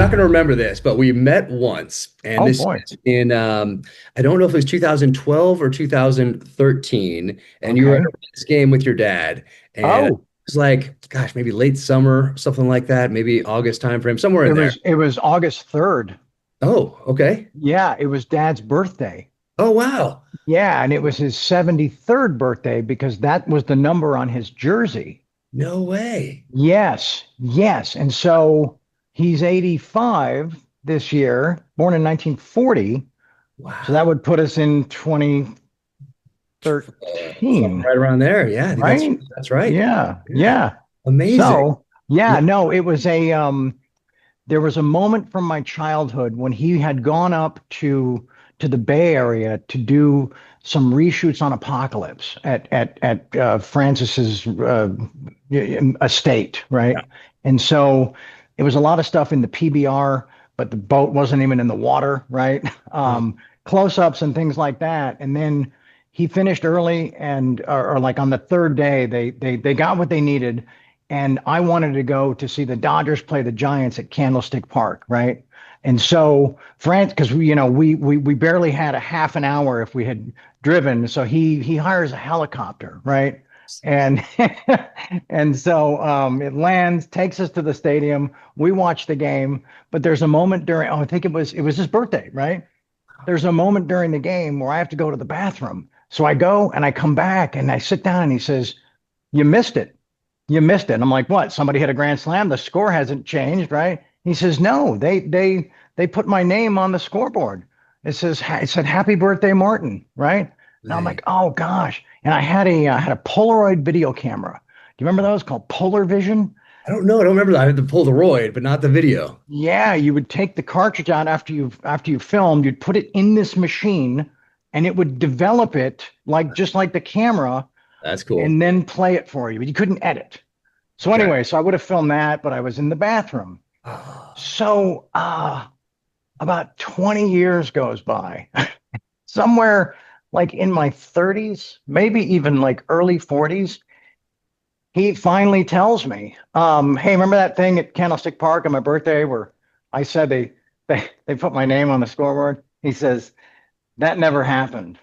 not going to remember this, but we met once, and Oh this boy. is in I don't know if it was 2012 or 2013, and you were at Okay. a Reds game with your dad, and it Oh, was like, gosh, maybe late summer, something like that, maybe August time frame, somewhere it in there. was it was August 3rd. Oh, okay. Yeah, it was Dad's birthday. Oh, wow. Yeah, and it was his 73rd birthday because that was the number on his jersey. No way. Yes, yes. And so he's 85 this year, born in 1940. So that Wow. would put us in Something 2013, right around there. Yeah, I think right? that's right. Yeah, Yeah. yeah. Amazing. So, yeah, Yeah. no, it was a there was a moment from my childhood when he had gone up to the Bay Area to do some reshoots on Apocalypse at Francis's estate, Yeah. right? And so it was a lot of stuff in the PBR, but the boat wasn't even in the water, right? Oh, Close-ups and things like that. And then he finished early, and or like on the third day, they got what they needed, and I wanted to go to see the Dodgers play the Giants at Candlestick Park, right? And so France, because we barely had a half an hour if we had driven, so he hires a helicopter, right? And and so it lands, takes us to the stadium. We watch the game, but there's a moment during, I think it was his birthday, right? There's a moment during the game where I have to go to the bathroom. So I go and I come back and I sit down and he says, "You missed it. You missed it." And I'm like, "What? Somebody hit a grand slam? The score hasn't changed, right?" He says, "No, they put my name on the scoreboard. It said Happy Birthday, Martin, right?" And I'm man. like, "Oh gosh." And I had a Polaroid video camera. Do you remember those called Polar Vision? I don't know. I don't remember that. I had the Polaroid, but not the video. Yeah, you would take the cartridge out after you filmed, you'd put it in this machine and it would develop it like just like the camera That's cool. and then play it for you, but you couldn't edit. So Okay. anyway, so I would have filmed that, but I was in the bathroom. Oh, So about 20 years goes by, somewhere like in my 30s, maybe even like early 40s, he finally tells me, "Hey, remember that thing at Candlestick Park on my birthday where I said they put my name on the scoreboard?" He says, "That never happened.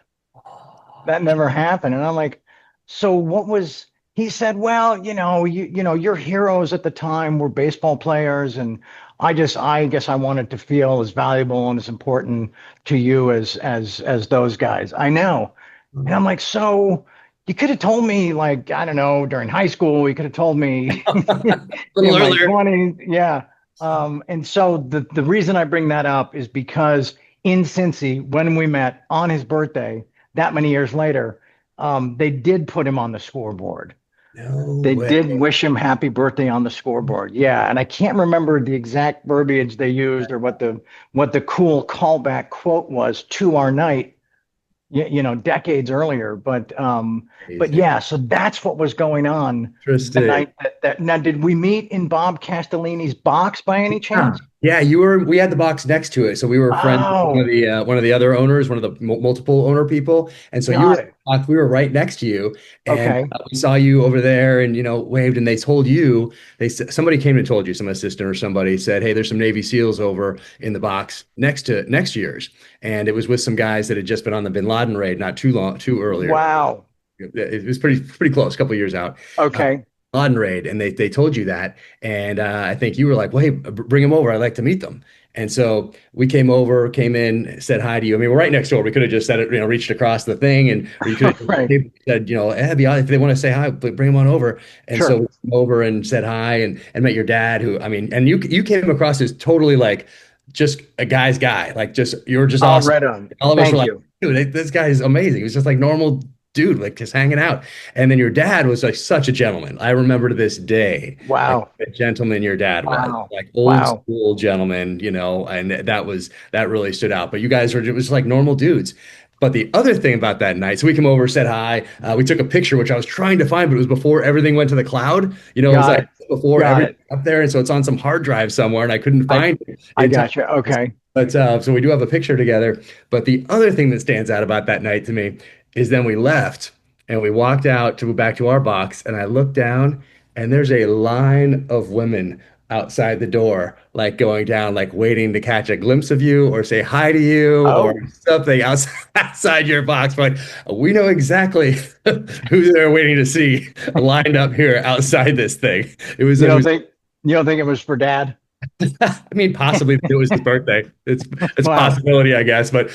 That never happened." And I'm like, "So what was?" He said, "Well, your heroes at the time were baseball players, and I guess I wanted to feel as valuable and as important to you as those guys. I know." And I'm like, "So you could have told me, like, I don't know, during high school, you could have told me a little in my earlier. 20s." Yeah. And so the reason I bring that up is because in Cincy, when we met on his birthday, that many years later, they did put him on the scoreboard. No They way. did wish him happy birthday on the scoreboard. Yeah, and I can't remember the exact verbiage they used or what the cool callback quote was to our night, decades earlier. But Amazing. yeah, so that's what was going on the Interesting. night that now did we meet in Bob Castellini's box by any Yeah. chance? Yeah, we had the box next to it. So we were friends with Oh, one of the other owners, one of the multiple owner people. And so got it. we were right next to you, and Okay. we saw you over there and waved, and they told you somebody came and told you, some assistant or somebody said, "Hey, there's some Navy SEALs over in the box next to yours." And it was with some guys that had just been on the Bin Laden raid not too earlier. Wow. It was pretty close, a couple of years out. Uh, Okay. On raid, and they told you that, and I think you were like, "Well, hey, bring them over. I'd like to meet them." And so we came in, said hi to you. I mean, we're right next door. We could have just said it, reached across the thing, and or you could have Right. said, if they want to say hi, bring them on over. And so Sure. we came over and said hi, and met your dad, who I mean, and you came across as totally like just a guy's guy, like just you were just Oh, awesome. right on. All of us were Thank like, you. "Dude, this guy is amazing." He was just like normal dude, like just hanging out. And then your dad was like such a gentleman. I remember to this day, like Wow. the gentleman your dad was, Wow. like old Wow. school gentleman, and that really stood out. But you guys were, it was like normal dudes. But the other thing about that night, so we came over, said hi. We took a picture, which I was trying to find, but it was before everything went to the cloud. It was Got like it. before Got everything it. up there. And so it's on some hard drive somewhere, and I couldn't I find it I in time. got you. Okay. But so we do have a picture together. But the other thing that stands out about that night to me is then we left and we walked out to go back to our box, and I looked down and there's a line of women outside the door, like going down, like waiting to catch a glimpse of you or say hi to you or Oh, something outside, outside your box. But we know exactly who they're waiting to see lined up here outside this thing. you It don't was, think you don't think it was for Dad? I mean, possibly it was his birthday. It's a Wow, possibility, I guess, but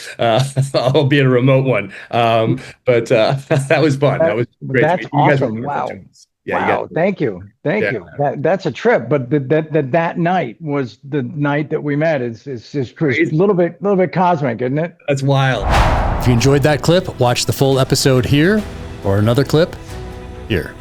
albeit a remote one. But that was fun. That was great to that's meet you. You guys were awesome. wonderful Wow. to us. Yeah, you guys. Wow. Thank you. Thank Yeah, you. That's a trip. But that night was the night that we met. It's just a crazy. little bit cosmic, isn't it? That's wild. If you enjoyed that clip, watch the full episode here or another clip here.